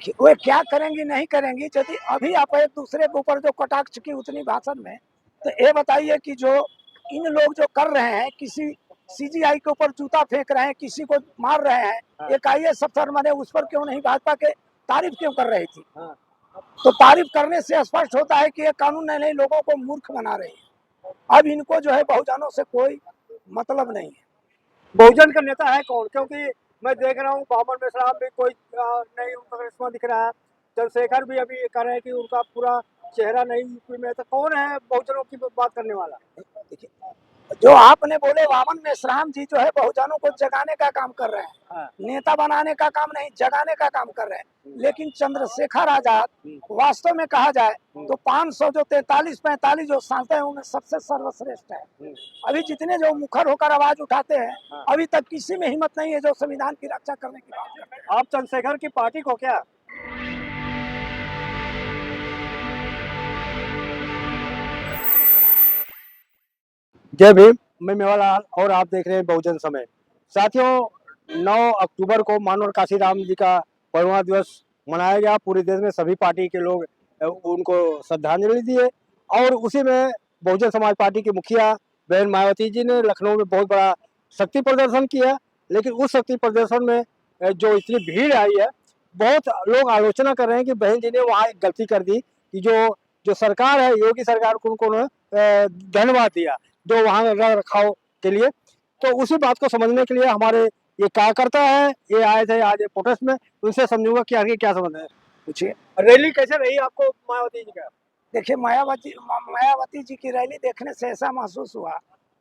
देखिए वे क्या करेंगी नहीं करेंगी, यदि अभी आप एक दूसरे के ऊपर जो कटाक्ष की उतनी भाषण में, तो ये बताइए कि जो इन लोग जो कर रहे हैं, किसी सीजीआई के ऊपर जूता फेंक रहे हैं, किसी को मार रहे हैं, एक आईएएस अफसर माने उस पर क्यों नहीं भाजपा के तारीफ क्यों कर रही थी? तो तारीफ करने से स्पष्ट होता है कि ये कानून नहीं लोगों को मूर्ख बना रही है। अब इनको जो है बहुजनों से कोई मतलब नहीं है। बहुजन का नेता है कौन? क्योंकि मैं देख रहा हूँ बामन मिश्रा भी कोई नहीं उनका करिश्मा दिख रहा है। चंद्रशेखर भी अभी कह रहे हैं कि उनका पूरा चेहरा नहीं यूपी में। तो कौन है बहुजनों की बात करने वाला? देखिए जो आपने बोले वामन मेश्राम जी जो है बहुजनों को जगाने का काम कर रहे हैं, नेता बनाने का काम नहीं, जगाने का काम कर रहे हैं। लेकिन चंद्रशेखर आजाद वास्तव में कहा जाए तो 500 जो 43-45 जो सांसद हैं उनमें सबसे सर्वश्रेष्ठ है। अभी जितने जो मुखर होकर आवाज उठाते हैं, अभी तक किसी में हिम्मत नहीं है जो संविधान की रक्षा करने की बात करते हैं। आप चंद्रशेखर की पार्टी को क्या? जय भीम, मैं मेवालाल और आप देख रहे हैं बहुजन समय। साथियों, 9 अक्टूबर को मानवर काशीराम जी का परिनिर्वाण दिवस मनाया गया। पूरे देश में सभी पार्टी के लोग उनको श्रद्धांजलि दिए और उसी में बहुजन समाज पार्टी की मुखिया बहन मायावती जी ने लखनऊ में बहुत बड़ा शक्ति प्रदर्शन किया। लेकिन उस शक्ति प्रदर्शन में जो इतनी भीड़ आई है, बहुत लोग आलोचना कर रहे हैं कि बहन जी ने वहाँ एक गलती कर दी कि जो सरकार है, योगी सरकार को उनको धन्यवाद दिया जो वहाँ रख रखाव के लिए। तो उसी बात को समझने के लिए हमारे ये कार्यकर्ता है, ये आए थे आज प्रोटेस्ट में। उनसे समझूंगा कि आगे क्या समझ है। पूछिए। रैली कैसे रही आपको मायावती जी का? देखिए मायावती जी की रैली देखने से ऐसा महसूस हुआ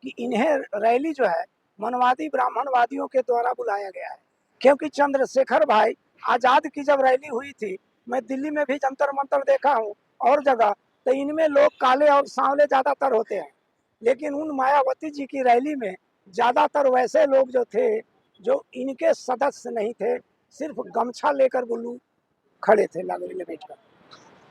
कि इन्हें रैली जो है मनवादी ब्राह्मणवादियों के द्वारा बुलाया गया है। क्योंकि चंद्रशेखर भाई आजाद की जब रैली हुई थी, मैं दिल्ली में भी जंतर मंतर देखा हूँ और जगह, तो इनमें लोग काले और सांवले ज्यादातर होते हैं। लेकिन उन मायावती जी की रैली में ज्यादातर वैसे लोग जो थे जो इनके सदस्य नहीं थे, सिर्फ गमछा लेकर गुल्लू खड़े थे लगड़ी लपेट कर।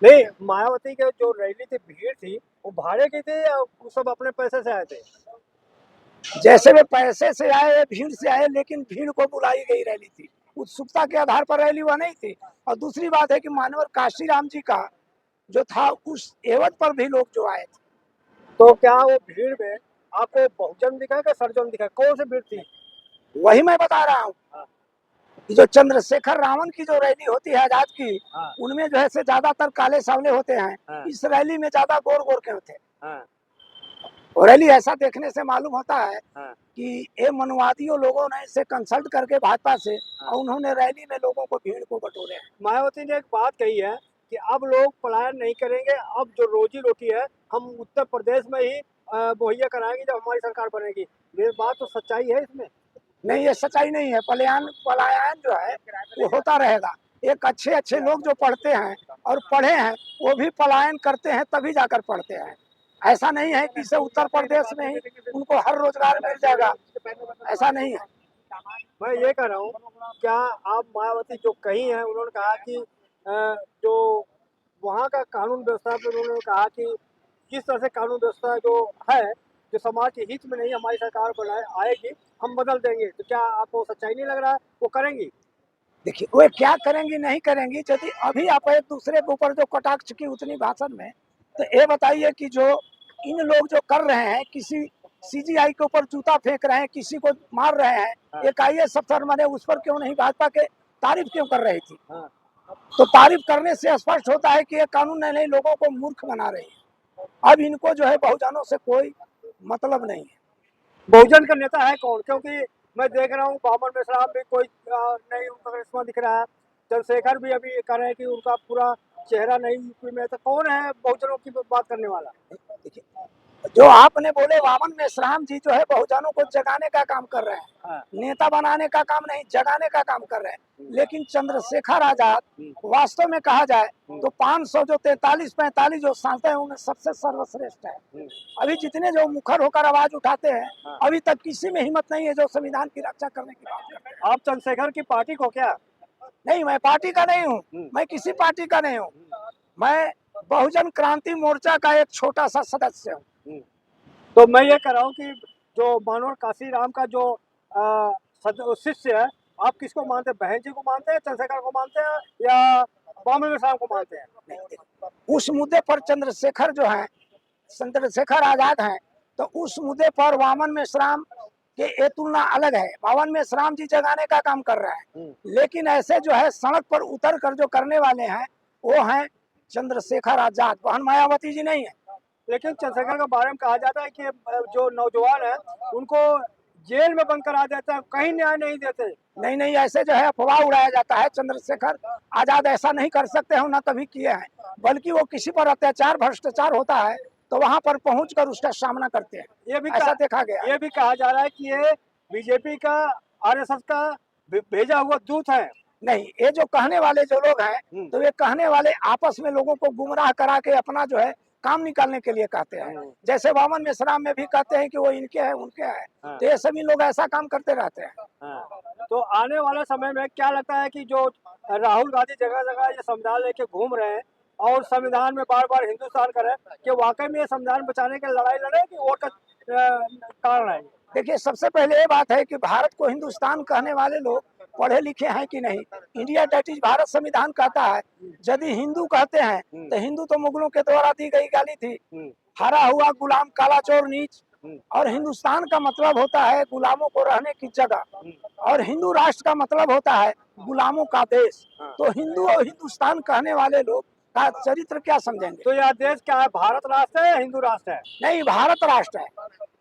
नहीं, मायावती के जो रैली थी, भीड़ थी, वो भाड़े की थी या वो सब अपने पैसे से आए थे? जैसे वे पैसे से आए, भीड़ से आए, लेकिन भीड़ को बुलाई गई रैली थी। उत्सुकता के आधार पर रैली वह नहीं थी। और दूसरी बात है कि मानवर काशीराम जी का जो था उस एवज पर भी लोग जो आए थे। तो क्या वो भीड़ में आपको बहुजन दिखा कि सर्जन दिखा? कौन सी भीड़ थी? वही मैं बता रहा हूँ कि जो चंद्रशेखर रावण की जो रैली होती है आजाद की, उनमें जो है से ज्यादातर काले सांवले होते हैं। इस रैली में ज्यादा गोर गोर के होते हैं। और रैली ऐसा देखने से मालूम होता है कि ये मनवादियों लोगों ने इसे कंसल्ट करके भाजपा से, और उन्होंने रैली में लोगों को भीड़ को बटोरे। मायावती ने एक बात कही है कि अब लोग पलायन नहीं करेंगे, अब जो रोजी रोटी है हम उत्तर प्रदेश में ही मुहैया कराएंगे जब हमारी सरकार बनेगी। ये बात तो सच्चाई है इसमें? नहीं, ये सच्चाई नहीं है। पलायन जो है वो होता रहेगा। एक अच्छे लोग जो पढ़ते हैं और पढ़े हैं, वो भी पलायन करते हैं तभी जाकर पढ़ते हैं। ऐसा नहीं है कि इसे उत्तर प्रदेश में ही उनको हर रोजगार मिल जाएगा, ऐसा नहीं है। मैं ये कह रहा हूँ, क्या आप मायावती जो कही है, उन्होंने कहा कि जो वहाँ का कानून व्यवस्था पे उन्होंने कहा कि जिस तरह से कानून व्यवस्था जो है, जो समाज के हित में नहीं हमारी सरकार बनाए आएगी, हम बदल देंगे। तो क्या आपको सच्चाई नहीं लग रहा है वो करेंगी? देखिए वे क्या करेंगी नहीं करेंगी, यदि अभी आप एक दूसरे के ऊपर जो कटाक्ष की उतनी भाषण में, तो ये बताइए कि जो इन लोग जो कर रहे हैं, किसी सीजीआई के ऊपर जूता फेंक रहे हैं, किसी को मार रहे हैं, एक आईएएस अफसर माने उस पर क्यों नहीं भाजपा के तारीफ क्यों कर रही थी? तो तारीफ करने से स्पष्ट होता है कि ये कानून नहीं लोगों को मूर्ख बना रही है। अब इनको जो है बहुजनों से कोई मतलब नहीं है। बहुजन का नेता है कौन? क्योंकि मैं देख रहा हूँ बामन मिश्रा भी कोई नहीं उनका करिश्मा दिख रहा है। चंद्रशेखर भी अभी कह रहे हैं कि उनका पूरा चेहरा नहीं यूपी में। तो कौन है बहुजनों की बात करने वाला? देखिए जो आपने बोले वामन मेश्राम जी जो है बहुजनों को जगाने का काम कर रहे हैं, नेता बनाने का काम नहीं, जगाने का काम कर रहे हैं। लेकिन चंद्रशेखर आजाद वास्तव में कहा जाए तो 500 जो 43-45 जो सांसद हैं उनमें सबसे सर्वश्रेष्ठ है। अभी जितने जो मुखर होकर आवाज उठाते हैं, अभी तक किसी में हिम्मत नहीं है जो संविधान की रक्षा करने की बात करते हैं। आप चंद्रशेखर की पार्टी को क्या? नहीं, मैं पार्टी का नहीं हूँ, मैं किसी पार्टी का नहीं हूँ। मैं बहुजन क्रांति मोर्चा का एक छोटा सा सदस्य हूँ। तो मैं ये कह रहा हूँ कि जो मानवर काशीराम का जो शिष्य है, आप किसको मानते हैं? बहन जी को मानते हैं, चंद्रशेखर को मानते हैं, या वामन विश्राम को मानते हैं। नहीं, उस मुद्दे पर चंद्रशेखर जो है, चंद्रशेखर आजाद हैं, तो उस मुद्दे पर वामन मेश्राम के ये तुलना अलग है। वामन मेश्राम जी जगाने का काम कर रहे हैं, लेकिन ऐसे जो है सड़क पर उतर कर जो करने वाले हैं वो हैं चंद्रशेखर आजाद, बहन मायावती जी नहीं है। लेकिन चंद्रशेखर के बारे में कहा जाता है कि जो नौजवान है उनको जेल में बंद करा देता है, कहीं न्याय नहीं देते। नहीं नहीं, ऐसे जो है अफवाह उड़ाया जाता है। चंद्रशेखर आजाद ऐसा नहीं कर सकते हैं, ना कभी किए हैं, बल्कि वो किसी पर अत्याचार भ्रष्टाचार होता है तो वहां पर पहुंचकर उसका सामना करते हैं। ये भी ऐसा देखा गया। ये भी कहा जा रहा है कि ये बीजेपी का, आरएसएस का भेजा हुआ दूत है। नहीं, ये जो कहने वाले जो लोग हैं तो ये कहने वाले आपस में लोगों को गुमराह करा के अपना जो है काम निकालने के लिए कहते हैं। जैसे वामन मेश्राम में भी कहते हैं कि वो इनके हैं उनके हैं, तो ये सभी लोग ऐसा काम करते रहते हैं। तो आने वाले समय में क्या लगता है कि जो राहुल गांधी जगह जगह ये संविधान लेके घूम रहे हैं और संविधान में बार बार हिंदुस्तान कर रहे हैं, कि वाकई में ये संविधान बचाने की लड़ाई लड़े कि वोट का कारण है? देखिए, सबसे पहले ये बात है कि भारत को हिंदुस्तान कहने वाले लोग पढ़े लिखे हैं कि नहीं। इंडिया दैट इज भारत संविधान कहता है। यदि हिंदू कहते हैं तो हिंदू तो मुगलों के द्वारा दी गई गाली थी, हरा हुआ गुलाम, काला चोर नीच। और हिंदुस्तान का मतलब होता है गुलामों को रहने की जगह, और हिंदू राष्ट्र का मतलब होता है गुलामों का देश। तो हिंदू और हिंदुस्तान कहने वाले लोग का चरित्र क्या समझेंगे? तो यह देश क्या है, भारत राष्ट्र है या हिंदू राष्ट्र है? नहीं, भारत राष्ट्र है,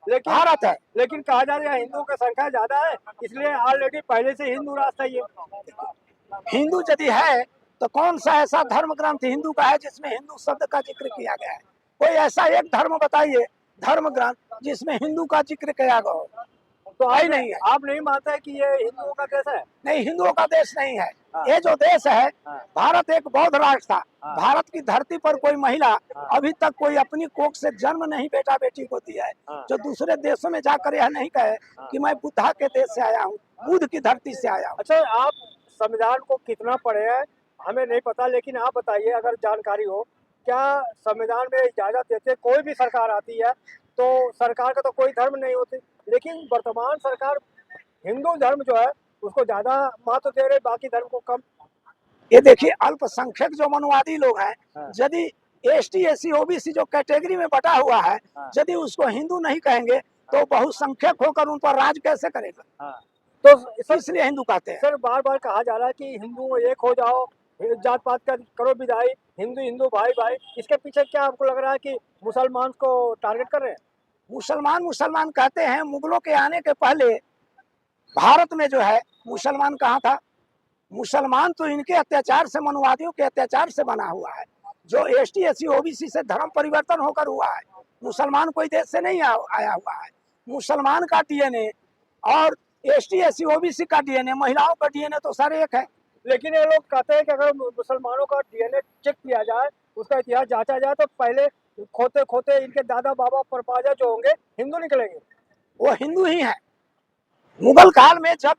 लेकिन भारत है। लेकिन कहा जा रहा है हिंदुओं की संख्या ज्यादा है, इसलिए ऑलरेडी पहले से हिंदू राष्ट्र है ये। हिंदू यदि है तो कौन सा ऐसा धर्म ग्रंथ हिंदू का है जिसमें हिंदू शब्द का जिक्र किया गया है? कोई ऐसा एक धर्म बताइए, धर्म ग्रंथ, जिसमें हिंदू का जिक्र किया गया हो? तो आई नहीं है। आप नहीं मानते कि ये हिंदुओं का देश है? नहीं, हिंदुओं का देश नहीं है। ये जो देश है, भारत एक बौद्ध राष्ट्र था। भारत की धरती पर कोई महिला अभी तक कोई अपनी कोख से जन्म नहीं बेटा बेटी को दिया है, जो दूसरे देशों में जाकर यह नहीं कहे कि मैं बुद्धा के देश से आया हूँ, बुद्ध की धरती से आया हूँ। अच्छा, आप संविधान को कितना पढ़े हैं हमें नहीं पता, लेकिन आप बताइए अगर जानकारी हो, क्या संविधान में इजाजत देते कोई भी सरकार आती है तो सरकार का तो कोई धर्म नहीं होती, लेकिन वर्तमान सरकार हिंदू धर्म जो है उसको ज्यादा महत्व दे रहे, बाकी धर्म को कम। ये देखिए, अल्पसंख्यक जो मनुवादी लोग हैं, यदि ST SC OBC जो कैटेगरी में बटा हुआ है, यदि उसको हिंदू नहीं कहेंगे तो बहुसंख्यक होकर उन पर राज कैसे करेगा? तो इसलिए हिंदू कहते हैं। सर, बार बार कहा जा रहा है कि हिंदू एक हो जाओ, जात पात का करो विदाई, हिंदू हिंदू भाई भाई, इसके पीछे क्या आपको लग रहा है कि मुसलमान को टारगेट कर रहे हैं? मुसलमान कहते हैं, मुगलों के आने के पहले भारत में जो है मुसलमान कहाँ था? मुसलमान तो इनके अत्याचार से, मनुवादियों के अत्याचार से बना हुआ है, जो ST SC OBC से धर्म परिवर्तन होकर हुआ है। मुसलमान कोई देश से नहीं आया हुआ है। मुसलमान का DNA और ST SC OBC का DNA, महिलाओं का DNA तो सारे एक है। लेकिन ये लोग कहते हैं कि अगर मुसलमानों का DNA चेक किया जाए, उसका इतिहास जांचा जाए, तो पहले खोते खोते इनके दादा बाबा परपाजा जो होंगे हिंदू निकलेंगे। वो हिंदू ही है। मुगल काल में जब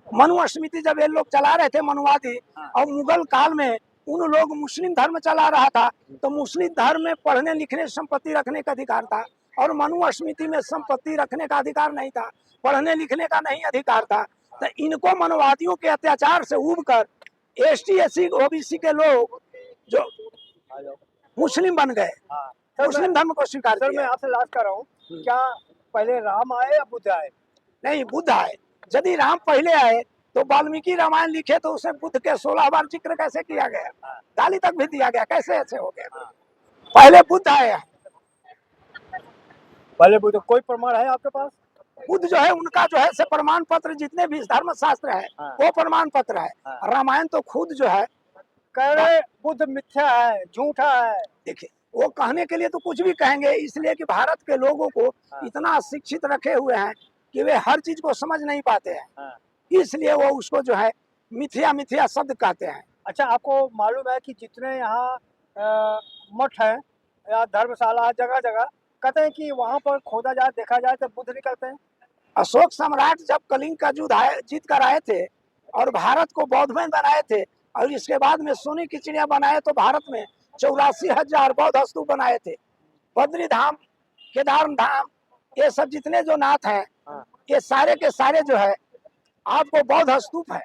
मनु स्मृति जब ये लोग चला रहे थे मनुवादी, और मुगल काल में उन लोग मुस्लिम धर्म चला रहा था, तो मुस्लिम धर्म में पढ़ने लिखने, संपत्ति रखने का अधिकार था, और मनु स्मृति में संपत्ति रखने का अधिकार नहीं था, पढ़ने लिखने का नहीं अधिकार था। तो इनको मनवादियों के अत्याचार से उब कर ST SC OBC के लोग जो मुस्लिम बन गए, मुस्लिम धर्म को स्वीकार किया। सर, मैं आपसे लास्ट कर रहा हूँ, क्या पहले राम आए या बुद्ध आए? नहीं, बुद्ध आए। यदि राम पहले आए तो वाल्मीकि रामायण लिखे तो उसमें बुद्ध के 16 बार जिक्र कैसे किया गया? गाली तक भी दिया गया, कैसे ऐसे हो गया? पहले बुद्ध आए। पहले बुद्ध, कोई प्रमाण है आपके पास? बुद्ध जो है उनका जो है से प्रमाण पत्र, जितने भी धर्म शास्त्र है वो प्रमाण पत्र है। रामायण तो खुद जो है कह रहे बुद्ध मिथ्या है, झूठा है। देखिए, वो कहने के लिए तो कुछ भी कहेंगे, इसलिए कि भारत के लोगों को इतना शिक्षित रखे हुए हैं कि वे हर चीज को समझ नहीं पाते हैं, इसलिए वो उसको जो है मिथ्या मिथ्या शब्द कहते हैं। अच्छा, आपको मालूम है कि जितने यहाँ मठ है या धर्मशाला जगह जगह, कहते हैं कि वहाँ पर खोदा जाए, देखा जाए तो बुद्ध निकलते हैं। अशोक सम्राट जब कलिंग का युद्ध जीत कर आए थे और भारत को बौद्धमय बनाए थे, और इसके बाद में सोने की चिड़िया बनाए, तो भारत में 84,000 बौद्ध स्तूप बनाए थे। बद्री धाम, केदार धाम, ये सब जितने जो नाथ हैं, ये सारे के सारे जो है आपको बौद्ध स्तूप है।